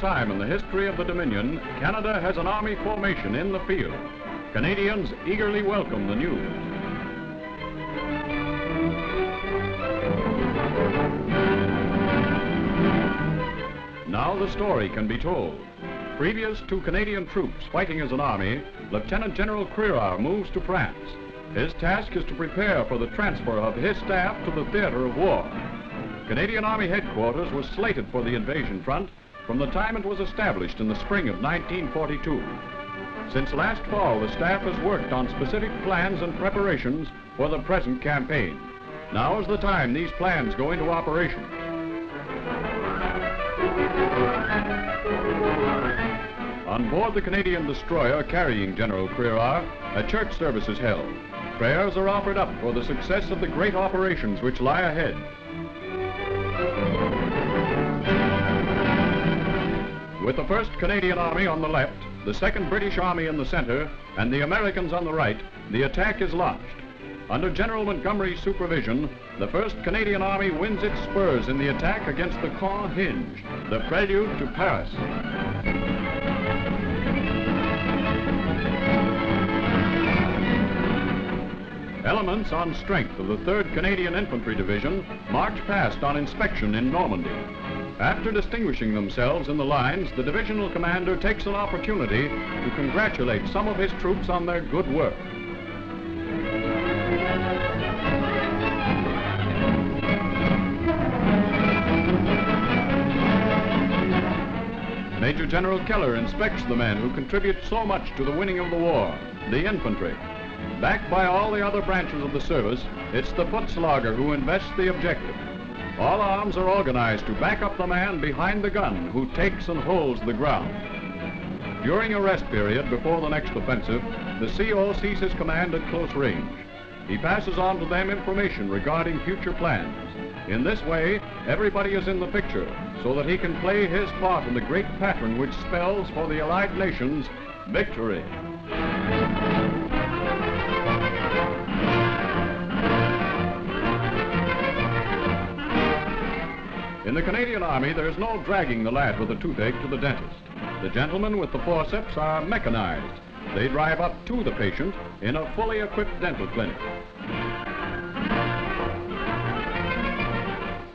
time in the history of the Dominion, Canada has an army formation in the field. Canadians eagerly welcome the news. Now the story can be told. Previous to Canadian troops fighting as an army, Lieutenant General Crerar moves to France. His task is to prepare for the transfer of his staff to the theater of war. Canadian Army headquarters was slated for the invasion front from the time it was established in the spring of 1942. Since last fall, the staff has worked on specific plans and preparations for the present campaign. Now is the time these plans go into operation. On board the Canadian destroyer carrying General Crerar, a church service is held. Prayers are offered up for the success of the great operations which lie ahead. With the 1st Canadian Army on the left, the 2nd British Army in the center, and the Americans on the right, the attack is launched. Under General Montgomery's supervision, the 1st Canadian Army wins its spurs in the attack against the Caen Hinge, the prelude to Paris. Elements on strength of the 3rd Canadian Infantry Division march past on inspection in Normandy. After distinguishing themselves in the lines, the divisional commander takes an opportunity to congratulate some of his troops on their good work. Major General Keller inspects the men who contribute so much to the winning of the war, the infantry. Backed by all the other branches of the service, it's the foot slogger who invests the objective. All arms are organized to back up the man behind the gun who takes and holds the ground. During a rest period before the next offensive, the CO sees his command at close range. He passes on to them information regarding future plans. In this way, everybody is in the picture so that he can play his part in the great pattern which spells for the Allied nations victory. In the Canadian Army, there's no dragging the lad with a toothache to the dentist. The gentlemen with the forceps are mechanized. They drive up to the patient in a fully equipped dental clinic.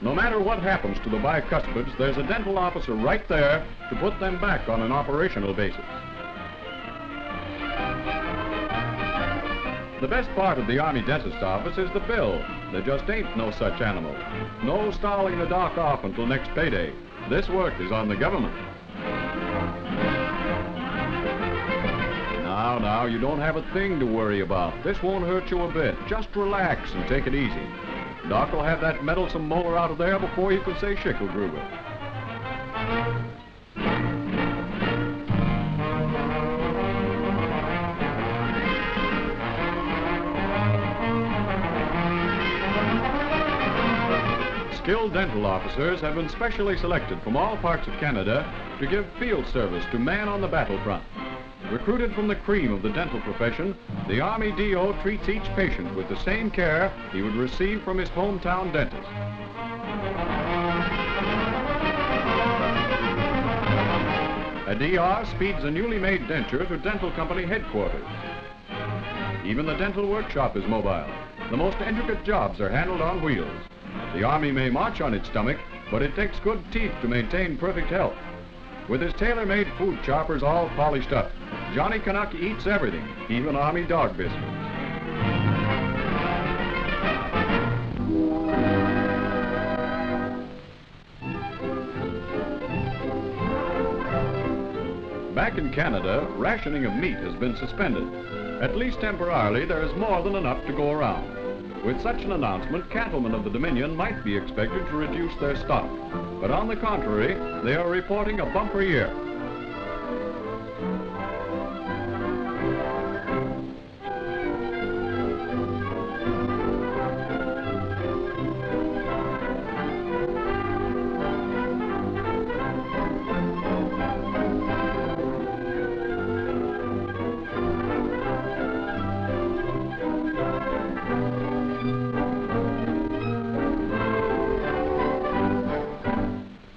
No matter what happens to the bicuspids, there's a dental officer right there to put them back on an operational basis. The best part of the Army dentist's office is the bill. There just ain't no such animal. No stalling the doc off until next payday. This work is on the government. Now, you don't have a thing to worry about. This won't hurt you a bit. Just relax and take it easy. Doc will have that meddlesome molar out of there before you can say Schickelgruber. Skilled dental officers have been specially selected from all parts of Canada to give field service to man on the battlefront. Recruited from the cream of the dental profession, the Army DO treats each patient with the same care he would receive from his hometown dentist. A DR speeds a newly made denture to dental company headquarters. Even the dental workshop is mobile. The most intricate jobs are handled on wheels. The Army may march on its stomach, but it takes good teeth to maintain perfect health. With his tailor-made food choppers all polished up, Johnny Canuck eats everything, even Army dog biscuits. Back in Canada, rationing of meat has been suspended. At least temporarily, there is more than enough to go around. With such an announcement, cattlemen of the Dominion might be expected to reduce their stock. But on the contrary, they are reporting a bumper year.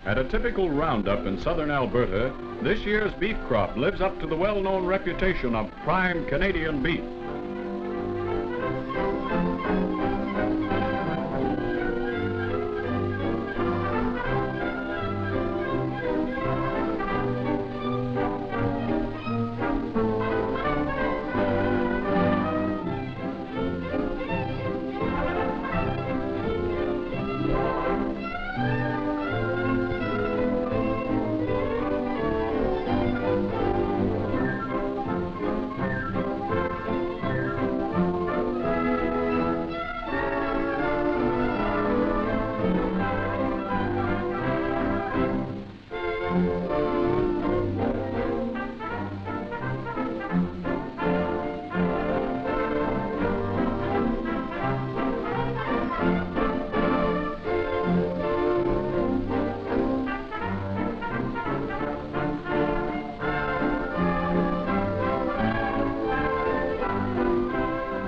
At a typical roundup in southern Alberta, this year's beef crop lives up to the well-known reputation of prime Canadian beef.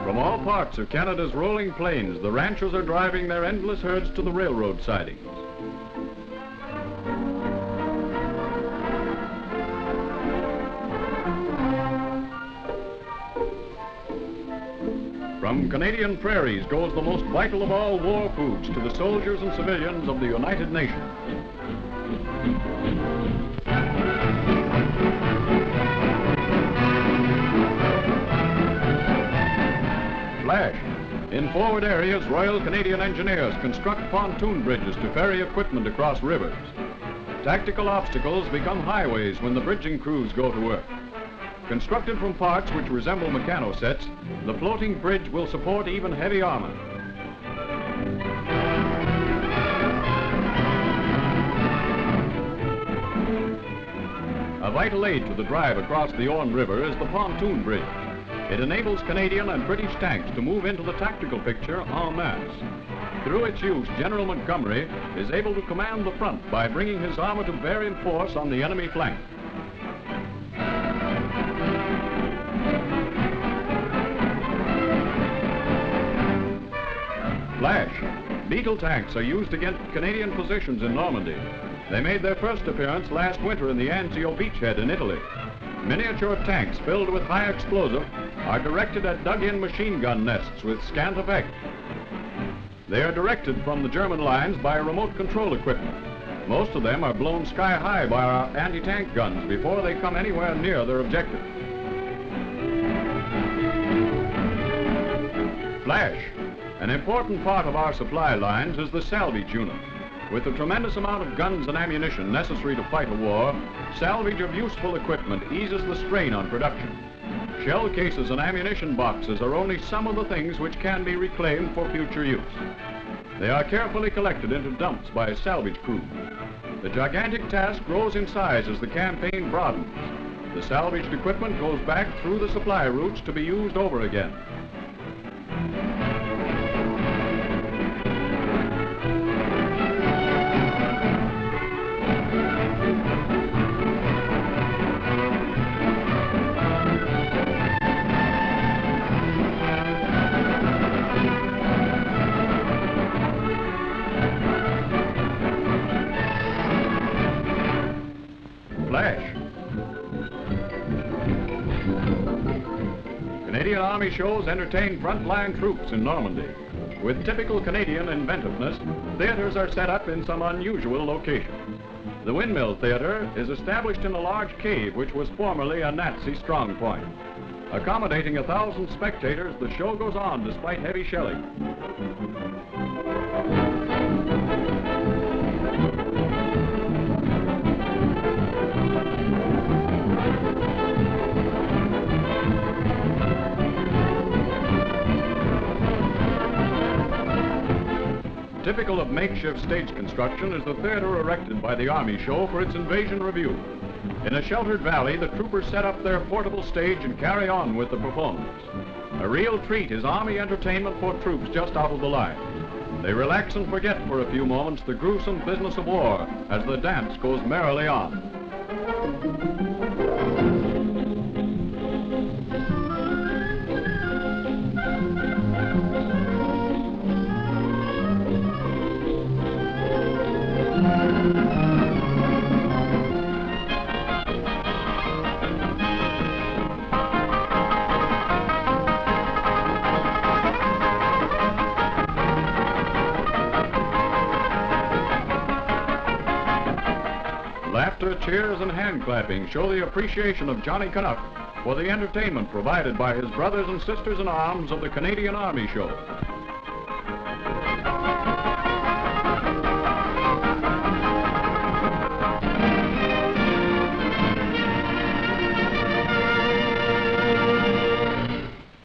From all parts of Canada's rolling plains, the ranchers are driving their endless herds to the railroad sidings. From Canadian prairies goes the most vital of all war foods to the soldiers and civilians of the United Nations. Flash. In forward areas, Royal Canadian Engineers construct pontoon bridges to ferry equipment across rivers. Tactical obstacles become highways when the bridging crews go to work. Constructed from parts which resemble mechanosets, the floating bridge will support even heavy armor. A vital aid to the drive across the Orne River is the pontoon bridge. It enables Canadian and British tanks to move into the tactical picture en masse. Through its use, General Montgomery is able to command the front by bringing his armor to bear in force on the enemy flank. Flash. Beetle tanks are used against Canadian positions in Normandy. They made their first appearance last winter in the Anzio beachhead in Italy. Miniature tanks filled with high explosive are directed at dug-in machine gun nests with scant effect. They are directed from the German lines by remote control equipment. Most of them are blown sky high by our anti-tank guns before they come anywhere near their objective. Flash. An important part of our supply lines is the salvage unit. With the tremendous amount of guns and ammunition necessary to fight a war, salvage of useful equipment eases the strain on production. Shell cases and ammunition boxes are only some of the things which can be reclaimed for future use. They are carefully collected into dumps by salvage crews. The gigantic task grows in size as the campaign broadens. The salvaged equipment goes back through the supply routes to be used over again. Flash. Canadian Army shows entertain frontline troops in Normandy. With typical Canadian inventiveness, theaters are set up in some unusual locations. The Windmill Theater is established in a large cave which was formerly a Nazi strong point. Accommodating 1,000 spectators, the show goes on despite heavy shelling. Typical of makeshift stage construction is the theater erected by the Army show for its invasion review. In a sheltered valley, the troopers set up their portable stage and carry on with the performance. A real treat is Army entertainment for troops just out of the line. They relax and forget for a few moments the gruesome business of war as the dance goes merrily on. Laughter, cheers, and hand clapping show the appreciation of Johnny Canuck for the entertainment provided by his brothers and sisters in arms of the Canadian Army Show.